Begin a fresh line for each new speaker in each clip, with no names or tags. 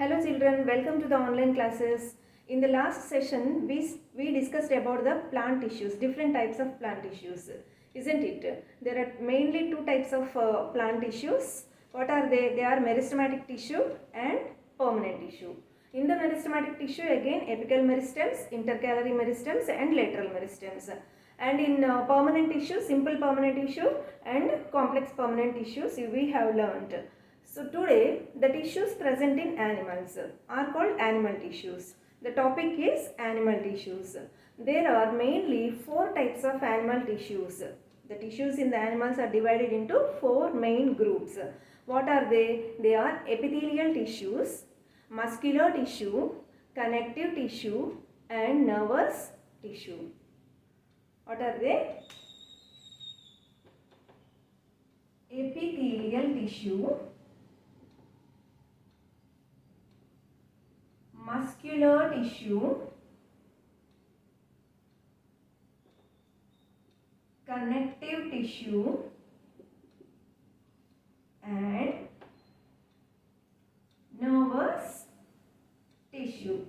Hello children, welcome to the online classes. In the last session, we discussed about the plant tissues, different types of plant tissues, isn't it? There are mainly two types of plant tissues. What are they? They are meristematic tissue and permanent tissue. In the meristematic tissue, again, apical meristems, intercalary meristems and lateral meristems. And in permanent tissue, simple permanent tissue and complex permanent tissues we have learnt. So today the tissues present in animals are called animal tissues. The topic is animal tissues. There are mainly four types of animal tissues. The tissues in the animals are divided into four main groups. What are they? They are epithelial tissues, muscular tissue, connective tissue and nervous tissue. What are they? Epithelial tissue, muscular tissue, connective tissue and nervous tissue.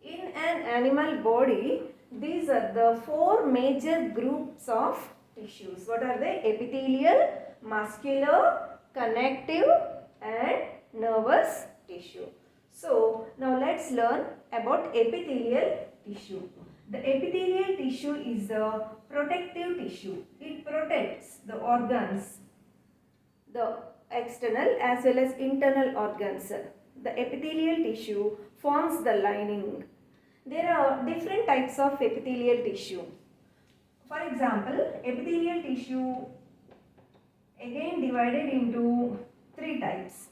In an animal body, these are the four major groups of tissues. What are they? Epithelial, muscular, connective and nervous tissue. So, now let's learn about epithelial tissue. The epithelial tissue is a protective tissue. It protects the organs, the external as well as internal organs. The epithelial tissue forms the lining. There are different types of epithelial tissue. For example, epithelial tissue again divided into three types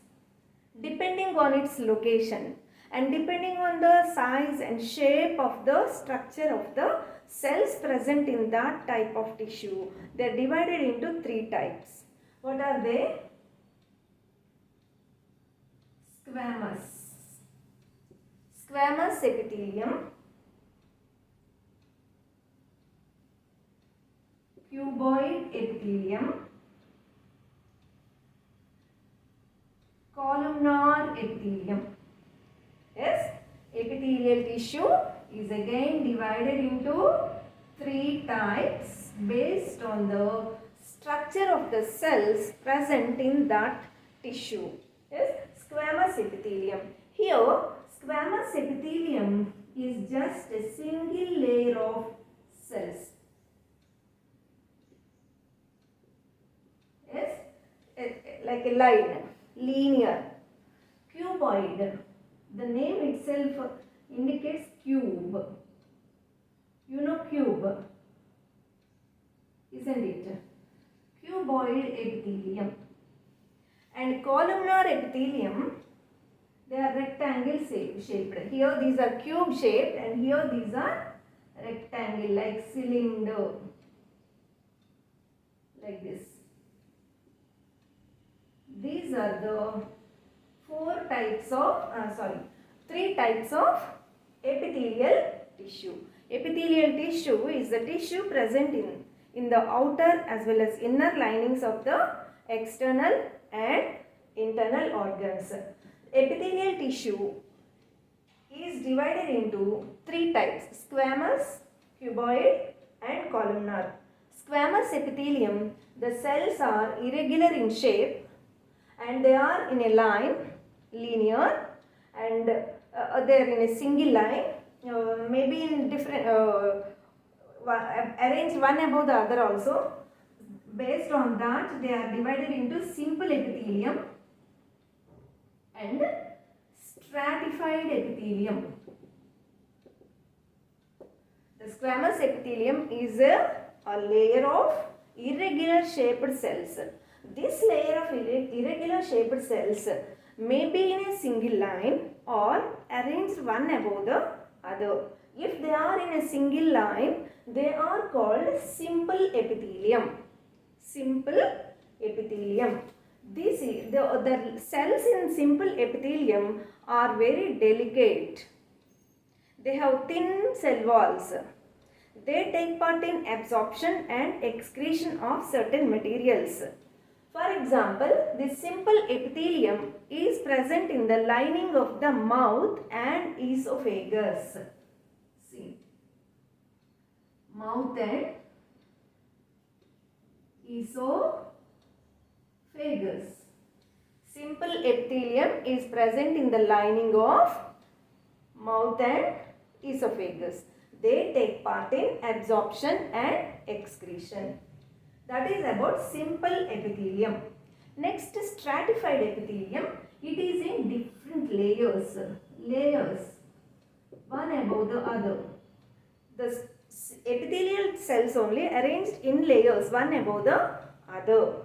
depending on its location and depending on the size and shape of the structure of the cells present in that type of tissue. They are divided into three types. What are they? Squamous epithelium, cuboid epithelium, columnar epithelium. Yes, epithelial tissue is again divided into three types based on the structure of the cells present in that tissue. Yes, squamous epithelium. Here, squamous epithelium is just a single layer of cells. Yes, like a line, linear. Cuboid, the name itself indicates cube. You know cube, isn't it? Cuboid epithelium. And columnar epithelium, they are rectangle shaped. Here these are cube shaped and here these are rectangle like cylinder, like this. These are the three types of epithelial tissue. Epithelial tissue is the tissue present in the outer as well as inner linings of the external and internal organs. Epithelial tissue is divided into three types: squamous, cuboid and columnar. Squamous epithelium, the cells are irregular in shape and they are in a line, linear, and they are in a single line, maybe in different, arranged one above the other also. Based on that, they are divided into simple epithelium and stratified epithelium. The squamous epithelium is a layer of irregular shaped cells. This layer of irregular shaped cells may be in a single line or arranged one above the other. If they are in a single line, they are called simple epithelium. Simple epithelium. The cells in simple epithelium are very delicate. They have thin cell walls. They take part in absorption and excretion of certain materials. For example, this simple epithelium is present in the lining of the mouth and esophagus. See, mouth and esophagus. Simple epithelium is present in the lining of mouth and esophagus. They take part in absorption and excretion. That is about simple epithelium. Next, stratified epithelium. It is in different layers. One above the other. The epithelial cells only arranged in layers, one above the other.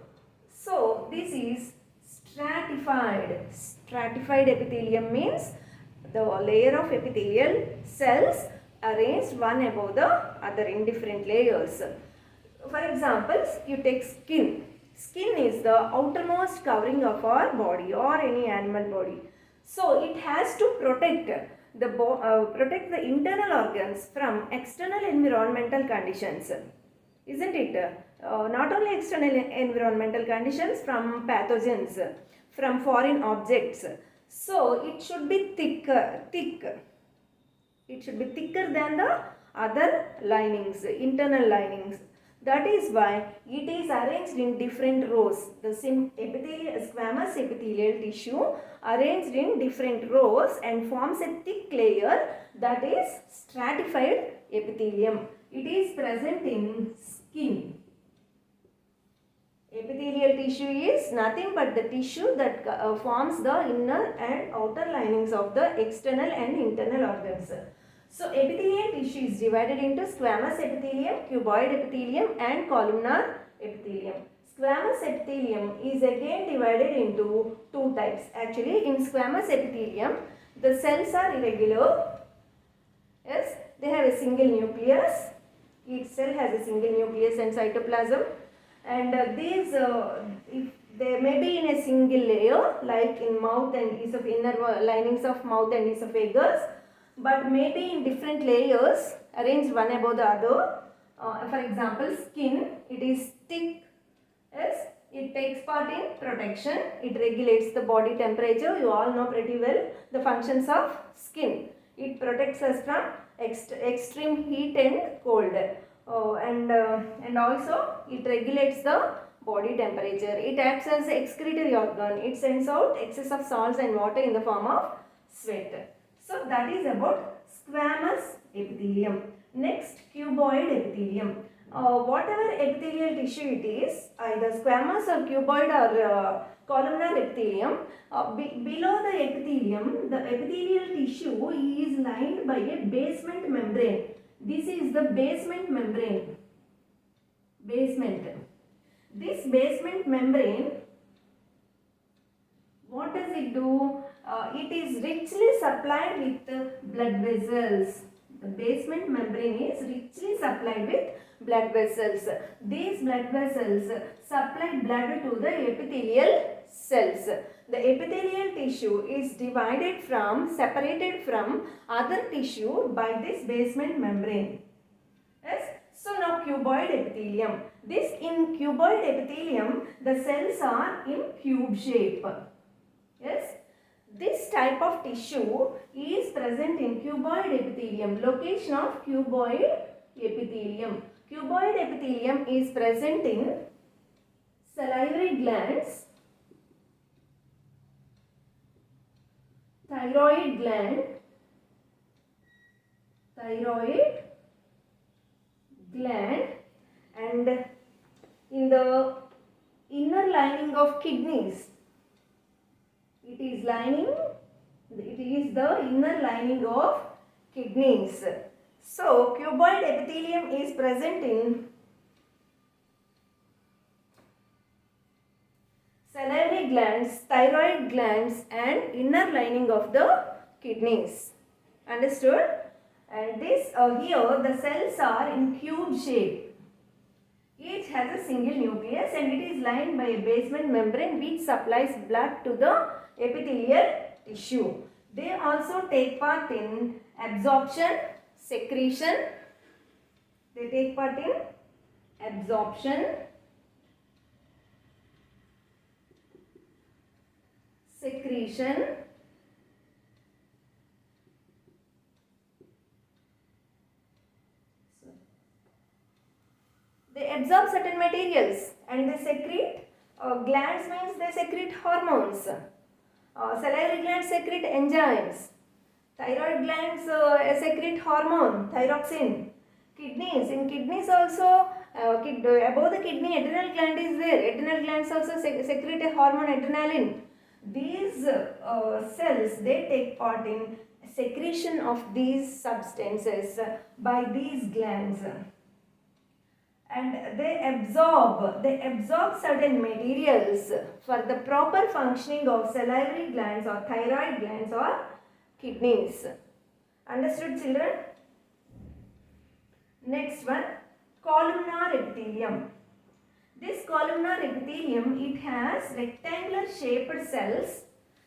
So, this is stratified. Stratified epithelium means the layer of epithelial cells arranged one above the other in different layers. For example, you take skin. Skin is the outermost covering of our body or any animal body. So it has to protect the internal organs from external environmental conditions, isn't it? Not only external environmental conditions, from pathogens, from foreign objects. So it should be thick. It should be thicker than the other linings, internal linings. That is why it is arranged in different rows. The squamous epithelial tissue arranged in different rows and forms a thick layer, that is stratified epithelium. It is present in skin. Epithelial tissue is nothing but the tissue that forms the inner and outer linings of the external and internal organs. So, epithelial tissue is divided into squamous epithelium, cuboid epithelium and columnar epithelium. Squamous epithelium is again divided into two types. Actually, in squamous epithelium, the cells are irregular. Yes, they have a single nucleus. Each cell has a single nucleus and cytoplasm. And if they may be in a single layer, like in mouth and inner linings of mouth and esophagus, but maybe in different layers arranged one above the other. For example, skin, it is thick. Yes, it takes part in protection. It regulates the body temperature. You all know pretty well the functions of skin. It protects us from extreme heat and cold. And also it regulates the body temperature. It acts as an excretory organ. It sends out excess of salts and water in the form of sweat. So that is about squamous epithelium. Next, cuboid epithelium. Whatever epithelial tissue it is, either squamous or cuboid or columnar epithelium, below the epithelial tissue is lined by a basement membrane. This is the basement membrane. This basement membrane, what does it do? It is richly supplied with blood vessels. The basement membrane is richly supplied with blood vessels. These blood vessels supply blood to the epithelial cells. The epithelial tissue is separated from other tissue by this basement membrane. Yes. So now cuboid epithelium. In cuboid epithelium, the cells are in cube shape. Yes. This type of tissue is present in cuboid epithelium. Location of cuboid epithelium. Cuboid epithelium is present in salivary glands, thyroid gland, and in the inner lining of kidneys. It is the inner lining of kidneys. So, cuboid epithelium is present in salivary glands, thyroid glands and inner lining of the kidneys. Understood? And here the cells are in cube shape. Each has a single nucleus and it is lined by a basement membrane which supplies blood to the epithelial tissue. They also take part in absorption, secretion. They take part in absorption, secretion, they absorb certain materials and they secrete. Glands means they secrete hormones. Salivary glands secrete enzymes. Thyroid glands secrete hormone, thyroxine. Kidneys, in kidneys also, above the kidney, adrenal gland is there. Adrenal glands also secrete a hormone, adrenaline. These cells, they take part in secretion of these substances by these glands. And they absorb certain materials for the proper functioning of salivary glands or thyroid glands or kidneys. Understood, children? Next one, columnar epithelium. This columnar epithelium, it has rectangular shaped cells.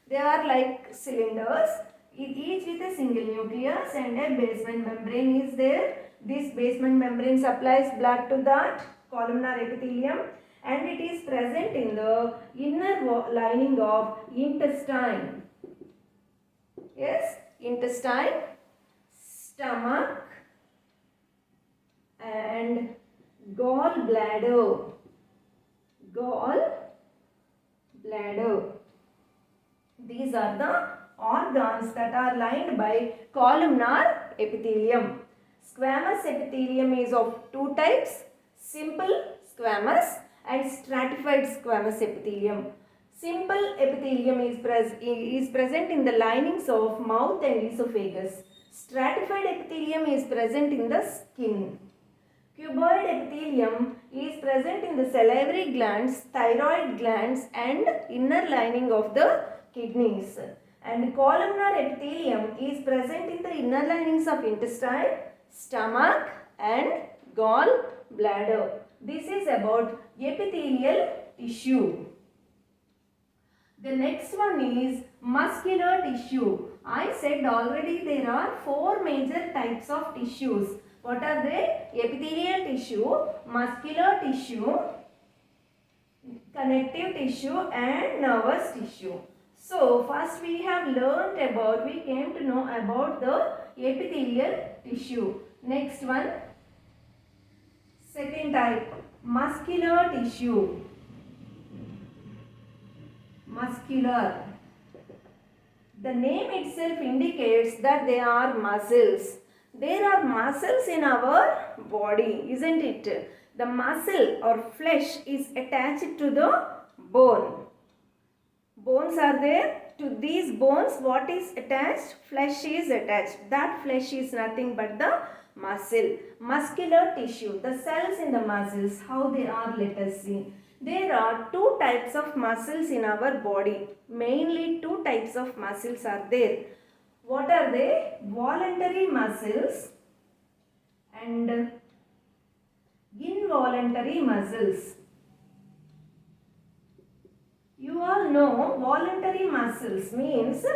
They are like cylinders, each with a single nucleus, and a basement membrane is there. This basement membrane supplies blood to that columnar epithelium, and it is present in the inner lining of intestine. Yes, intestine, stomach, and gallbladder. These are the organs that are lined by columnar epithelium. Squamous epithelium is of two types, simple squamous and stratified squamous epithelium. Simple epithelium is present in the linings of mouth and esophagus. Stratified epithelium is present in the skin. Cuboid epithelium is present in the salivary glands, thyroid glands, and inner lining of the kidneys. And columnar epithelium is present in the inner linings of intestine, stomach, and gallbladder. This is about epithelial tissue. The next one is muscular tissue. I said already there are four major types of tissues. What are they? Epithelial tissue, muscular tissue, connective tissue, and nervous tissue. So first we came to know about the epithelial tissue. Next one, second type, muscular tissue. Muscular. The name itself indicates that they are muscles. There are muscles in our body, isn't it? The muscle or flesh is attached to the bone. Bones are there. To these bones, what is attached? Flesh is attached. That flesh is nothing but the muscle. Muscular tissue. The cells in the muscles, how they are, let us see. There are two types of muscles in our body. Mainly two types of muscles are there. What are they? Voluntary muscles and involuntary muscles. You all know voluntary muscles means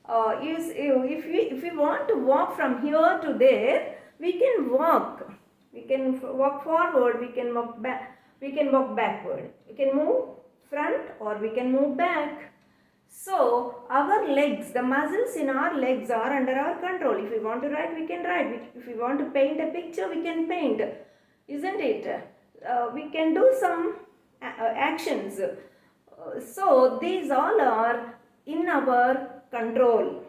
if we want to walk from here to there, we can walk. We can walk forward, we can walk back, we can walk backward. We can move front or we can move back. So, our legs, the muscles in our legs are under our control. If we want to write, we can write. If we want to paint a picture, we can paint. Isn't it? We can do some actions. So, these all are in our control.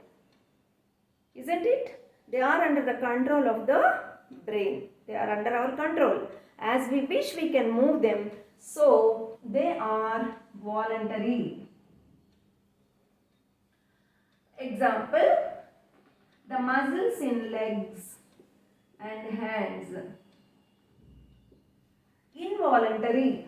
Isn't it? They are under the control of the brain. They are under our control. As we wish, we can move them. So, they are voluntary. Example, the muscles in legs and hands. Involuntary.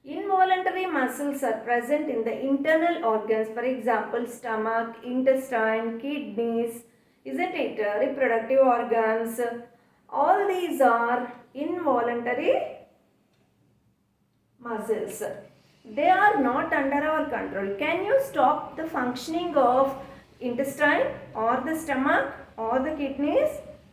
Involuntary muscles are present in the internal organs, for example, stomach, intestine, kidneys, isn't it? Reproductive organs. All these are involuntary muscles. They are not under our control. Can you stop the functioning of intestine or the stomach or the kidneys?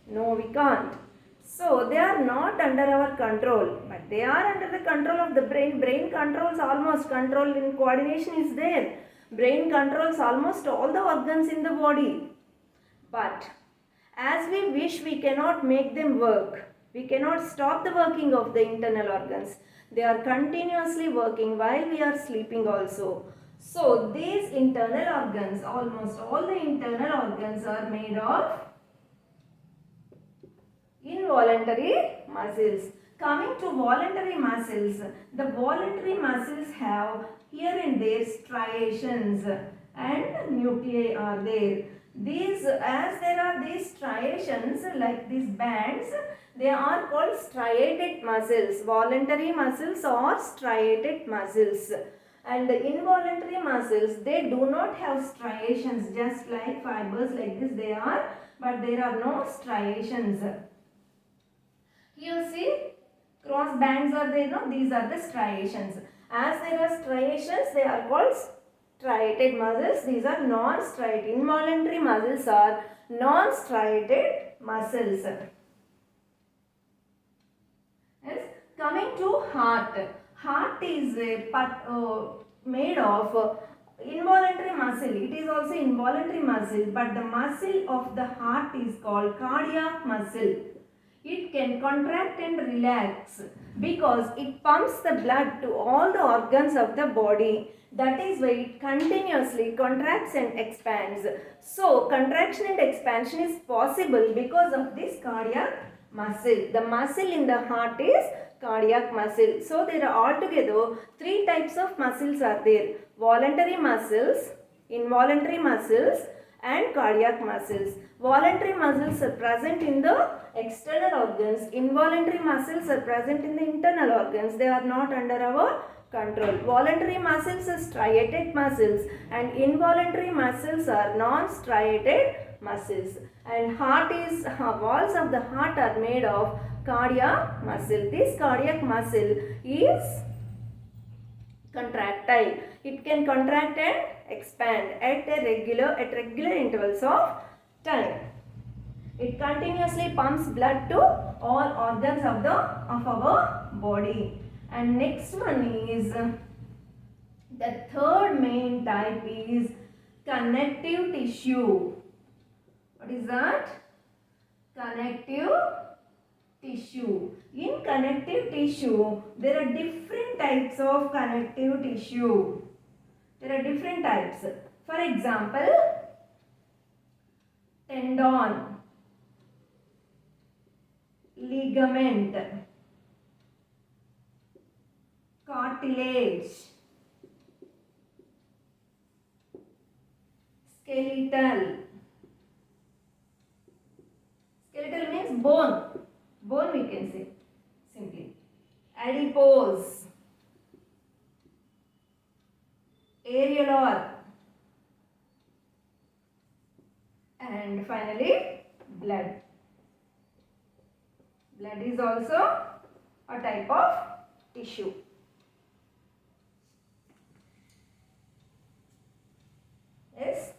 No, we can't. So, they are not under our control, but they are under the control of the brain. Brain controls almost, control in coordination is there. Brain controls almost all the organs in the body. But as we wish, we cannot make them work. We cannot stop the working of the internal organs. They are continuously working while we are sleeping also. So these internal organs, almost all the internal organs are made of involuntary muscles. Coming to voluntary muscles, the voluntary muscles have here and there striations and nuclei are there. These, as there are these striations like these bands, they are called striated muscles. Voluntary muscles or striated muscles. And the involuntary muscles, they do not have striations, just like fibers like this they are, but there are no striations. Here see, cross bands are there, no? These are the striations. As there are striations, they are called striated muscles. These are non-striated. Involuntary muscles are non-striated muscles. Yes. Coming to heart. Heart is made of involuntary muscle. It is also involuntary muscle, but the muscle of the heart is called cardiac muscle. It can contract and relax because it pumps the blood to all the organs of the body. That is why it continuously contracts and expands. So, contraction and expansion is possible because of this cardiac muscle. The muscle in the heart is cardiac muscle. So, there are altogether 3 types of muscles are there. Voluntary muscles, involuntary muscles and cardiac muscles. Voluntary muscles are present in the external organs. Involuntary muscles are present in the internal organs. They are not under our control. Voluntary muscles are striated muscles and involuntary muscles are non-striated muscles. And heart is, walls of the heart are made of cardiac muscle. This cardiac muscle is contractile. It can contract and expand at regular intervals of time. It continuously pumps blood to all organs of our body. And next one is the third main type is connective tissue. What is that? Connective tissue. In connective tissue, there are different types of connective tissue. There are different types. For example, tendon, ligament, cartilage, skeletal. Skeletal means bone. Bone we can say simply. Adipose, areolar, and finally blood. Blood is also a type of tissue. Yes.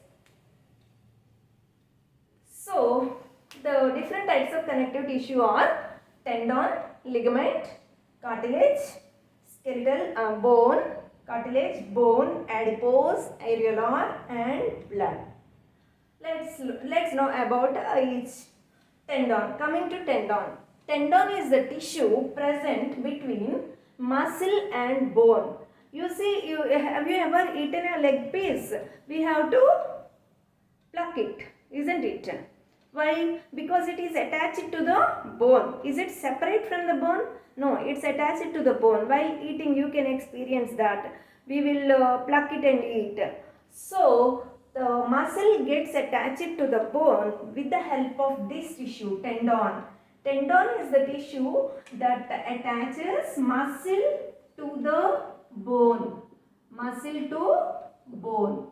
So, the different types of connective tissue are tendon, ligament, cartilage, skeletal, bone, cartilage, bone, adipose, areolar, and blood. Let's know about each tendon. Coming to tendon. Tendon is the tissue present between muscle and bone. You see, have you ever eaten a leg piece? We have to pluck it, isn't it? Why? Because it is attached to the bone. Is it separate from the bone? No, it's attached to the bone. While eating, you can experience that. We will pluck it and eat. So, the muscle gets attached to the bone with the help of this tissue, tendon. Tendon is the tissue that attaches muscle to the bone. Muscle to bone.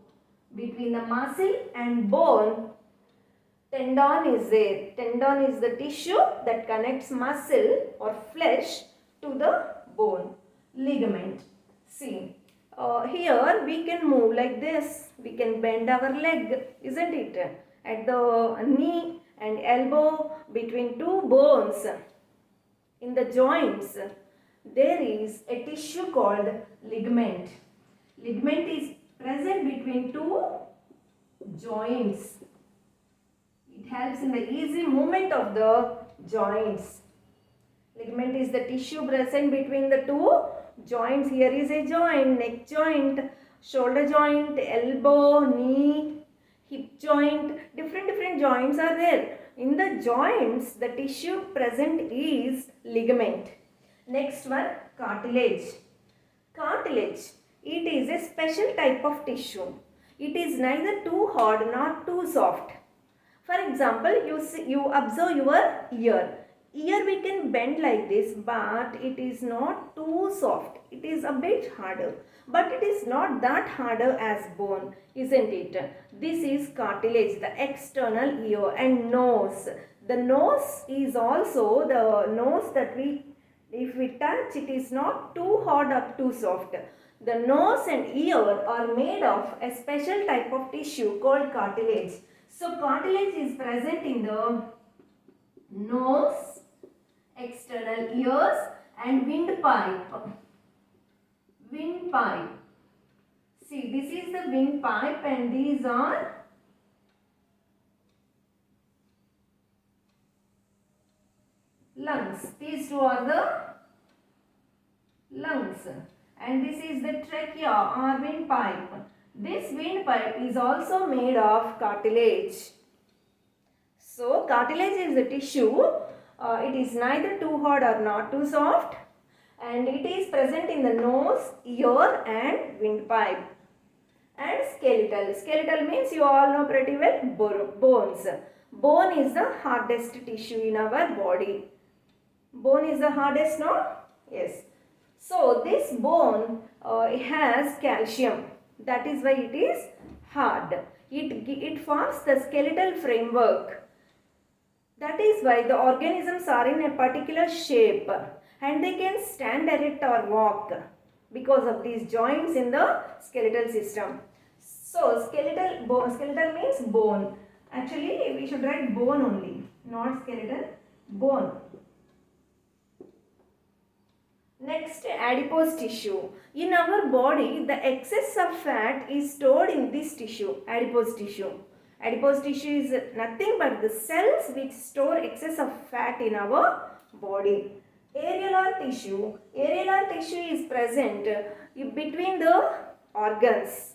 Between the muscle and bone, tendon is there. Tendon is the tissue that connects muscle or flesh to the bone. Ligament. See, here we can move like this. We can bend our leg, isn't it? At the knee and elbow, between two bones, in the joints, there is a tissue called ligament. Ligament is present between two joints. It helps in the easy movement of the joints. Ligament is the tissue present between the two joints. Here is a joint, neck joint, shoulder joint, elbow, knee, hip joint. Different joints are there. In the joints, the tissue present is ligament. Next one, cartilage. Cartilage. It is a special type of tissue. It is neither too hard nor too soft. For example, you observe your ear. Ear we can bend like this, but it is not too soft. It is a bit harder, but it is not that harder as bone, isn't it? This is cartilage, the external ear. And nose. The nose is also the nose that if we touch, it is not too hard or too soft. The nose and ear are made of a special type of tissue called cartilage. So cartilage is present in the nose, external ears and windpipe. Windpipe. See, this is the windpipe and these are lungs. These two are the lungs. And this is the trachea or windpipe. This windpipe is also made of cartilage. So, cartilage is a tissue. It is neither too hard or not too soft. And it is present in the nose, ear and windpipe. And skeletal. Skeletal means you all know pretty well bones. Bone is the hardest tissue in our body. Bone is the hardest, no? Yes. So, this bone has calcium. That is why it is hard. It forms the skeletal framework. That is why the organisms are in a particular shape and they can stand erect or walk because of these joints in the skeletal system. So, skeletal means bone. Actually, we should write bone only, not skeletal, bone. Next, adipose tissue. In our body, the excess of fat is stored in this tissue, adipose tissue. Adipose tissue is nothing but the cells which store excess of fat in our body. Areolar tissue. Areolar tissue is present between the organs.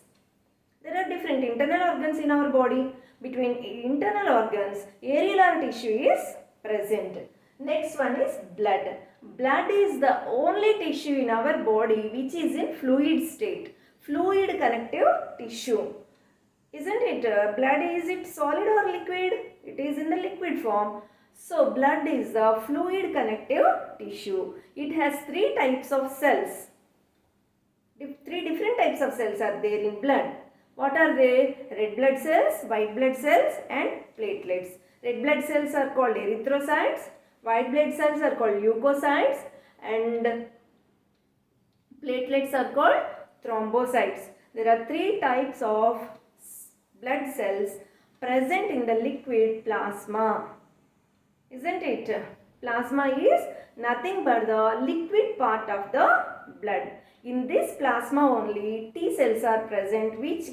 There are different internal organs in our body. Between internal organs, areolar tissue is present. Next one is blood. Blood is the only tissue in our body which is in fluid state. Fluid connective tissue. Isn't it? Blood, is it solid or liquid? It is in the liquid form. So, blood is the fluid connective tissue. It has three types of cells. Three different types of cells are there in blood. What are they? Red blood cells, white blood cells and platelets. Red blood cells are called erythrocytes. White blood cells are called leukocytes and platelets are called thrombocytes. There are three types of blood cells present in the liquid plasma. Isn't it? Plasma is nothing but the liquid part of the blood. In this plasma only T cells are present which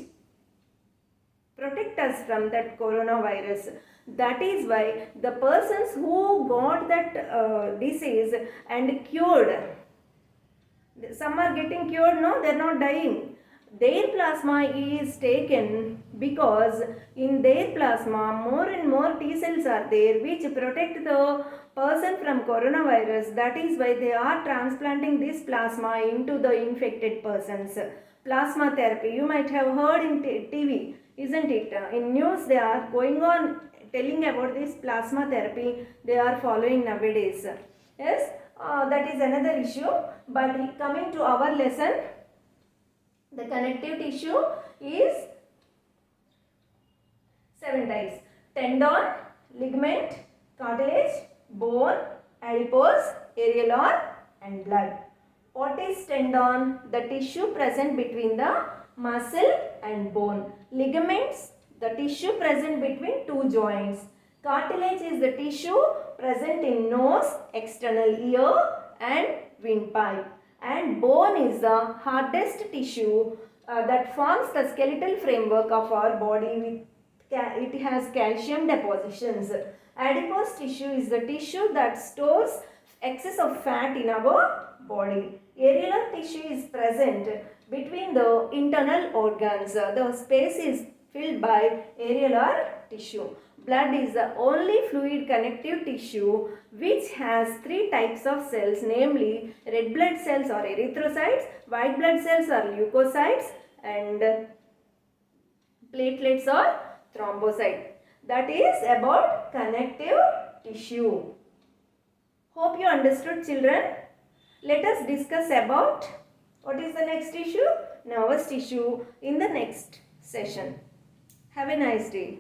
protect us from that coronavirus. That is why the persons who got that disease and cured, some are getting cured, no, they are not dying. Their plasma is taken because in their plasma more and more T cells are there which protect the person from coronavirus. That is why they are transplanting this plasma into the infected persons. Plasma therapy, you might have heard in TV, isn't it? In news they are going on telling about this plasma therapy they are following nowadays. Yes, that is another issue. But coming to our lesson, the connective tissue is 7 types: tendon, ligament, cartilage, bone, adipose, areolar and blood. What is tendon? The tissue present between the muscle and bone. Ligaments, the tissue present between two joints. Cartilage is the tissue present in nose, external ear and windpipe. And bone is the hardest tissue that forms the skeletal framework of our body. It has calcium depositions. Adipose tissue is the tissue that stores excess of fat in our body. Areolar tissue is present between the internal organs. The space is filled by areolar tissue. Blood is the only fluid connective tissue which has three types of cells, namely red blood cells or erythrocytes, white blood cells or leukocytes, and platelets or thrombocytes. That is about connective tissue. Hope you understood, children. Let us discuss about what is the next tissue? Nervous tissue in the next session. Have a nice day.